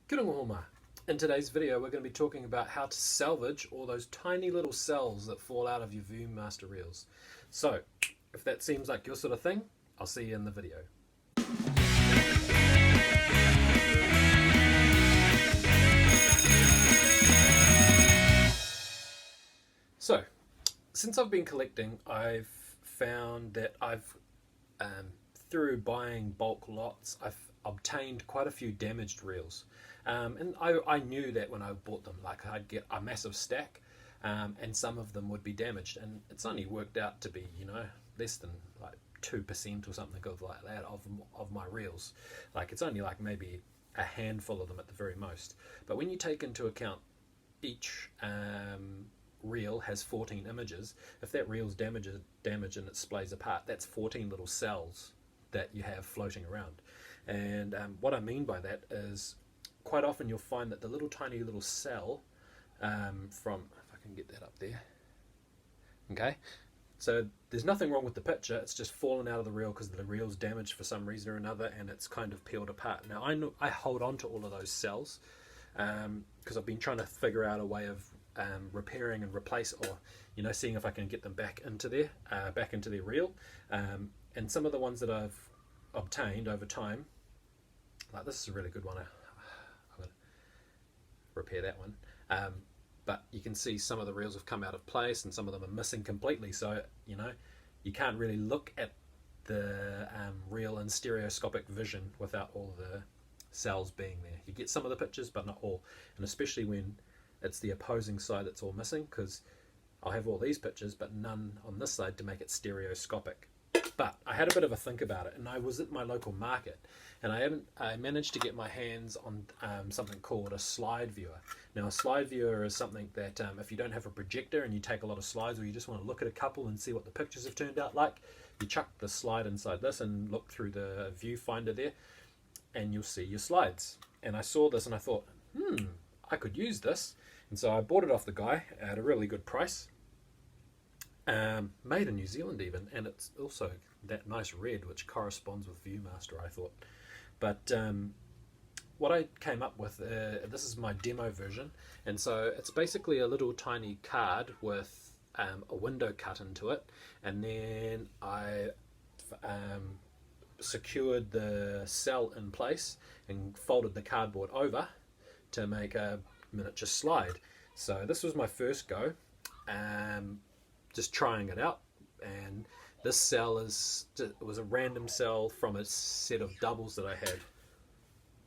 Kia ora homa. In today's video we're going to be talking about how to salvage all those tiny little cells that fall out of your ViewMaster Reels. So, if that seems like your sort of thing, I'll see you in the video. So, since I've been collecting, I've found that through buying bulk lots, I've obtained quite a few damaged reels. And I knew that when I bought them, like I'd get a massive stack, and some of them would be damaged. And it's only worked out to be, less than like 2% or something like that of my reels. Like it's only like maybe a handful of them at the very most. But when you take into account each reel has 14 images, if that reel's damaged and it splays apart, that's 14 little cells that you have floating around. And what I mean by that is quite often you'll find that the tiny little cell from, if I can get that up there, okay, so there's nothing wrong with the picture, it's just fallen out of the reel because the reel's damaged for some reason or another and it's kind of peeled apart. Now I hold on to all of those cells because I've been trying to figure out a way of repairing and replace, or seeing if I can get them back into their reel. And some of the ones that I've obtained over time, like this is a really good one. I'm going to repair that one. But you can see some of the reels have come out of place and some of them are missing completely. So, you can't really look at the reel in stereoscopic vision without all the cells being there. You get some of the pictures, but not all. And especially when it's the opposing side that's all missing, because I'll have all these pictures, but none on this side to make it stereoscopic. But I had a bit of a think about it, and I was at my local market, and I managed to get my hands on something called a slide viewer. Now, a slide viewer is something that if you don't have a projector and you take a lot of slides, or you just want to look at a couple and see what the pictures have turned out like, you chuck the slide inside this and look through the viewfinder there, and you'll see your slides. And I saw this and I thought, I could use this. And so I bought it off the guy at a really good price. Made in New Zealand even, and it's also that nice red which corresponds with ViewMaster, I thought. But what I came up with, this is my demo version, and so it's basically a little tiny card with a window cut into it, and then I secured the cell in place and folded the cardboard over to make a miniature slide. So this was my first go, just trying it out, and this cell was a random cell from a set of doubles that I had.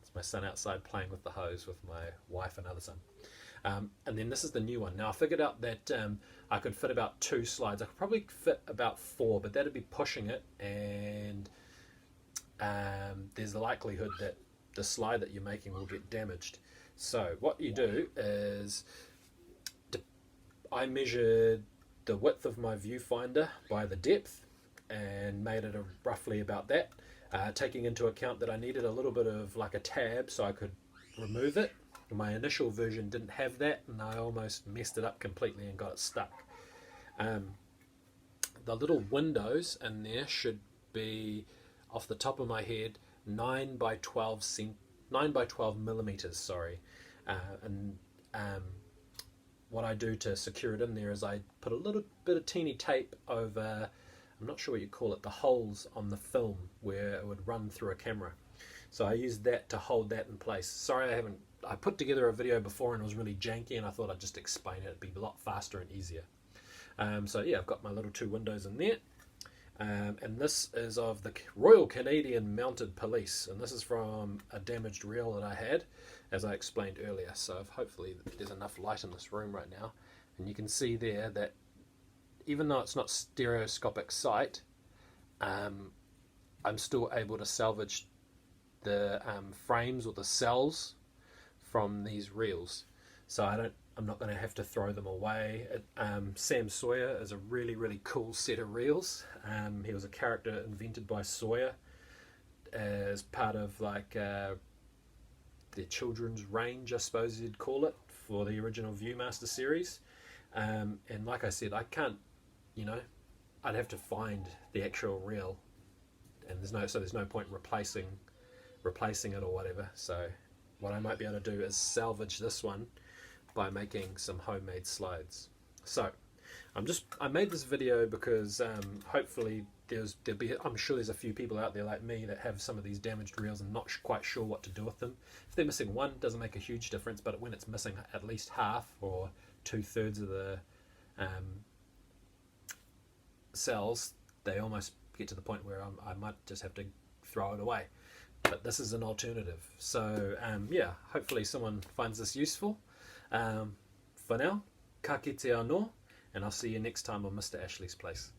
It's my son outside playing with the hose with my wife and other son. And then this is the new one. Now I figured out that I could fit about 2 slides. I could probably fit about 4, but that'd be pushing it, and there's the likelihood that the slide that you're making will get damaged. So what you do is, I measured the width of my viewfinder by the depth and made it roughly about that, taking into account that I needed a little bit of like a tab so I could remove it. My initial version didn't have that, and I almost messed it up completely and got it stuck. The little windows in there should be, off the top of my head, 9 by 12 millimeters, sorry. What I do to secure it in there is I put a little bit of teeny tape over, I'm not sure what you call it, the holes on the film where it would run through a camera. So I used that to hold that in place. Sorry, I put together a video before and it was really janky, and I thought I'd just explain it. It'd be a lot faster and easier. So yeah, I've got my little 2 windows in there. And this is of the Royal Canadian Mounted Police, and this is from a damaged reel that I had, as I explained earlier. So hopefully there's enough light in this room right now, and you can see there that even though it's not stereoscopic sight, I'm still able to salvage the frames or the cells from these reels. So I'm not going to have to throw them away. Sam Sawyer is a really, really cool set of reels. He was a character invented by Sawyer as part of like their children's range, I suppose you'd call it, for the original ViewMaster series. And like I said, I can't, I'd have to find the actual reel, and there's no point replacing it or whatever. So what I might be able to do is salvage this one by making some homemade slides. So I made this video because hopefully I'm sure there's a few people out there like me that have some of these damaged reels and not quite sure what to do with them. If they're missing one, it doesn't make a huge difference, but when it's missing at least half or 2/3 of the cells, they almost get to the point where I might just have to throw it away. But this is an alternative. So yeah, hopefully someone finds this useful. For now, ka kite anō, and I'll see you next time on Mr. Ashley's Place.